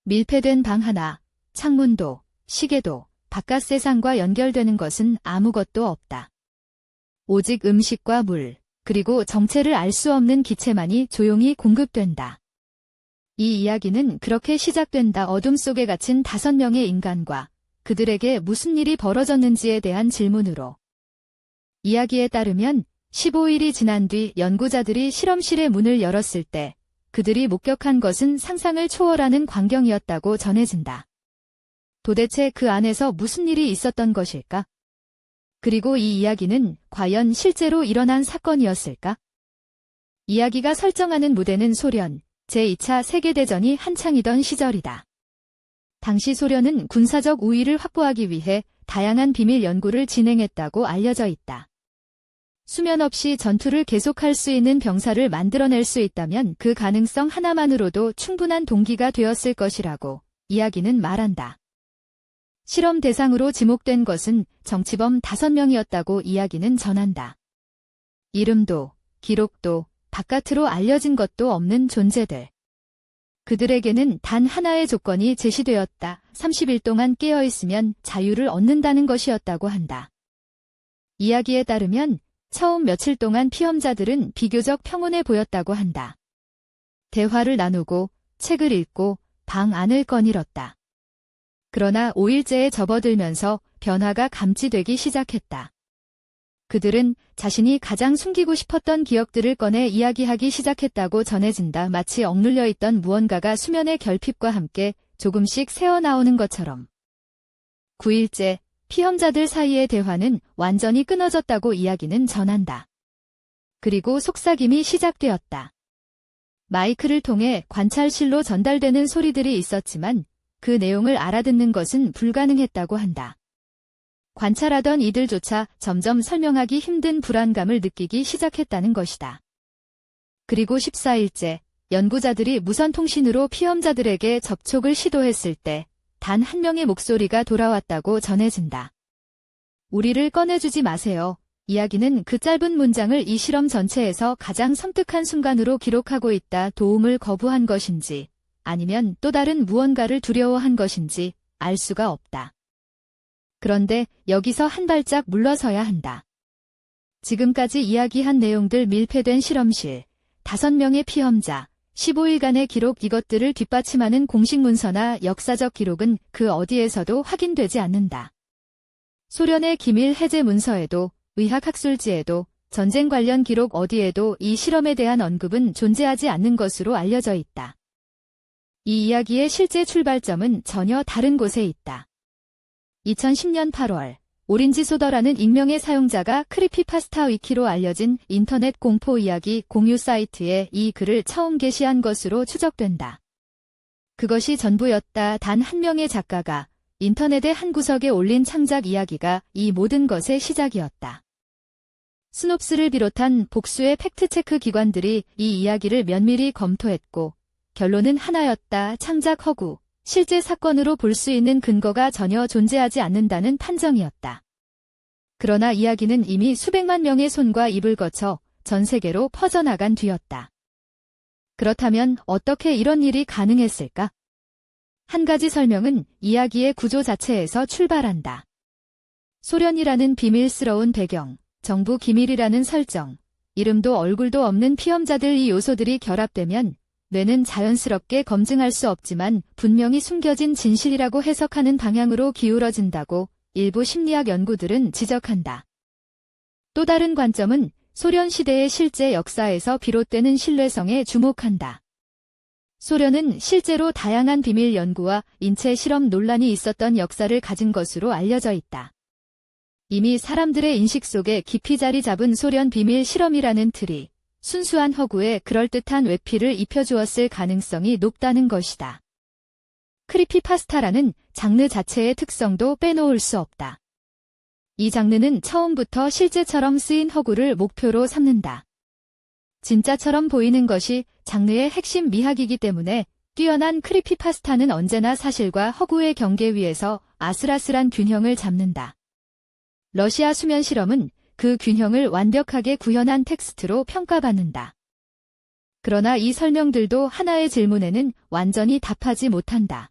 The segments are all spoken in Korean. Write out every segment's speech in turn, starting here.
밀폐된 방 하나, 창문도, 시계도, 바깥 세상과 연결되는 것은 아무것도 없다. 오직 음식과 물, 그리고 정체를 알 수 없는 기체만이 조용히 공급된다. 이 이야기는 그렇게 시작된다. 어둠 속에 갇힌 5명의 인간과 그들에게 무슨 일이 벌어졌는지에 대한 질문으로. 이야기에 따르면 15일이 지난 뒤 연구자들이 실험실의 문을 열었을 때 그들이 목격한 것은 상상을 초월하는 광경이었다고 전해진다. 도대체 그 안에서 무슨 일이 있었던 것일까? 그리고 이 이야기는 과연 실제로 일어난 사건이었을까? 이야기가 설정하는 무대는 소련, 제2차 세계대전이 한창이던 시절이다. 당시 소련은 군사적 우위를 확보하기 위해 다양한 비밀 연구를 진행했다고 알려져 있다. 수면 없이 전투를 계속할 수 있는 병사를 만들어낼 수 있다면 그 가능성 하나만으로도 충분한 동기가 되었을 것이라고 이야기는 말한다. 실험 대상으로 지목된 것은 정치범 5명이었다고 이야기는 전한다. 이름도, 기록도, 바깥으로 알려진 것도 없는 존재들. 그들에게는 단 하나의 조건이 제시되었다. 30일 동안 깨어있으면 자유를 얻는다는 것이었다고 한다. 이야기에 따르면 처음 며칠 동안 피험자들은 비교적 평온해 보였다고 한다. 대화를 나누고 책을 읽고 방 안을 거닐었다. 그러나 5일째에 접어들면서 변화가 감지되기 시작했다. 그들은 자신이 가장 숨기고 싶었던 기억들을 꺼내 이야기하기 시작했다고 전해진다. 마치 억눌려 있던 무언가가 수면의 결핍과 함께 조금씩 새어나오는 것처럼. 9일째, 피험자들 사이의 대화는 완전히 끊어졌다고 이야기는 전한다. 그리고 속삭임이 시작되었다. 마이크를 통해 관찰실로 전달되는 소리들이 있었지만 그 내용을 알아듣는 것은 불가능했다고 한다. 관찰하던 이들조차 점점 설명하기 힘든 불안감을 느끼기 시작했다는 것이다. 그리고 14일째, 연구자들이 무선통신으로 피험자들에게 접촉을 시도했을 때 단 한 명의 목소리가 돌아왔다고 전해진다. 우리를 꺼내주지 마세요. 이야기는 그 짧은 문장을 이 실험 전체에서 가장 섬뜩한 순간으로 기록하고 있다. 도움을 거부한 것인지 아니면 또 다른 무언가를 두려워한 것인지 알 수가 없다. 그런데 여기서 한 발짝 물러서야 한다. 지금까지 이야기한 내용들 밀폐된 실험실, 5명의 피험자, 15일간의 기록 이것들을 뒷받침하는 공식 문서나 역사적 기록은 그 어디에서도 확인되지 않는다. 소련의 기밀 해제 문서에도 의학학술지에도 전쟁 관련 기록 어디에도 이 실험에 대한 언급은 존재하지 않는 것으로 알려져 있다. 이 이야기의 실제 출발점은 전혀 다른 곳에 있다. 2010년 8월, 오린지소더라는 익명의 사용자가 크리피파스타 위키로 알려진 인터넷 공포 이야기 공유 사이트에 이 글을 처음 게시한 것으로 추적된다. 그것이 전부였다. 단 한 명의 작가가 인터넷의 한 구석에 올린 창작 이야기가 이 모든 것의 시작이었다. 스놉스를 비롯한 복수의 팩트체크 기관들이 이 이야기를 면밀히 검토했고 결론은 하나였다. 창작 허구. 실제 사건으로 볼 수 있는 근거가 전혀 존재하지 않는다는 판정이었다. 그러나 이야기는 이미 수백만 명의 손과 입을 거쳐 전 세계로 퍼져나간 뒤였다. 그렇다면 어떻게 이런 일이 가능했을까? 한 가지 설명은 이야기의 구조 자체에서 출발한다. 소련이라는 비밀스러운 배경, 정부 기밀이라는 설정, 이름도 얼굴도 없는 피험자들 이 요소들이 결합되면 뇌는 자연스럽게 검증할 수 없지만 분명히 숨겨진 진실이라고 해석하는 방향으로 기울어진다고 일부 심리학 연구들은 지적한다. 또 다른 관점은 소련 시대의 실제 역사에서 비롯되는 신뢰성에 주목한다. 소련은 실제로 다양한 비밀 연구와 인체 실험 논란이 있었던 역사를 가진 것으로 알려져 있다. 이미 사람들의 인식 속에 깊이 자리 잡은 소련 비밀 실험이라는 틀이 순수한 허구에 그럴듯한 외피를 입혀주었을 가능성이 높다는 것이다. 크리피파스타라는 장르 자체의 특성도 빼놓을 수 없다. 이 장르는 처음부터 실제처럼 쓰인 허구를 목표로 삼는다. 진짜처럼 보이는 것이 장르의 핵심 미학이기 때문에 뛰어난 크리피파스타는 언제나 사실과 허구의 경계 위에서 아슬아슬한 균형을 잡는다. 러시아 수면 실험은 그 균형을 완벽하게 구현한 텍스트로 평가받는다. 그러나 이 설명들도 하나의 질문에는 완전히 답하지 못한다.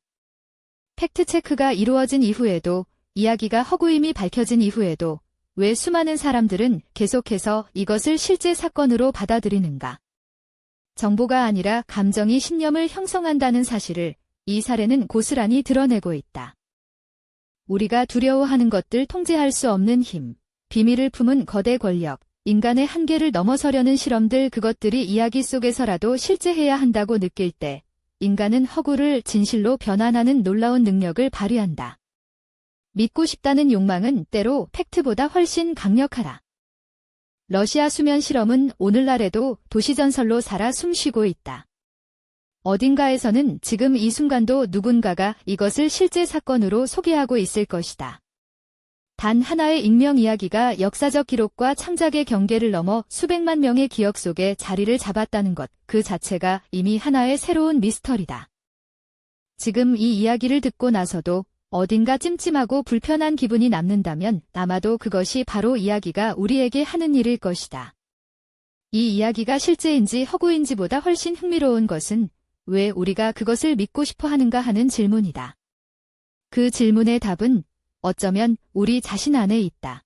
팩트체크가 이루어진 이후에도, 이야기가 허구임이 밝혀진 이후에도 왜 수많은 사람들은 계속해서 이것을 실제 사건으로 받아들이는가? 정보가 아니라 감정이 신념을 형성한다는 사실을 이 사례는 고스란히 드러내고 있다. 우리가 두려워하는 것들, 통제할 수 없는 힘, 비밀을 품은 거대 권력, 인간의 한계를 넘어서려는 실험들, 그것들이 이야기 속에서라도 실제해야 한다고 느낄 때 인간은 허구를 진실로 변환하는 놀라운 능력을 발휘한다. 믿고 싶다는 욕망은 때로 팩트보다 훨씬 강력하다. 러시아 수면 실험은 오늘날에도 도시전설로 살아 숨쉬고 있다. 어딘가에서는 지금 이 순간도 누군가가 이것을 실제 사건으로 소개하고 있을 것이다. 단 하나의 익명 이야기가 역사적 기록과 창작의 경계를 넘어 수백만 명의 기억 속에 자리를 잡았다는 것, 그 자체가 이미 하나의 새로운 미스터리다. 지금 이 이야기를 듣고 나서도 어딘가 찜찜하고 불편한 기분이 남는다면 아마도 그것이 바로 이야기가 우리에게 하는 일일 것이다. 이 이야기가 실제인지 허구인지보다 훨씬 흥미로운 것은 왜 우리가 그것을 믿고 싶어 하는가 하는 질문이다. 그 질문의 답은 어쩌면 우리 자신 안에 있다.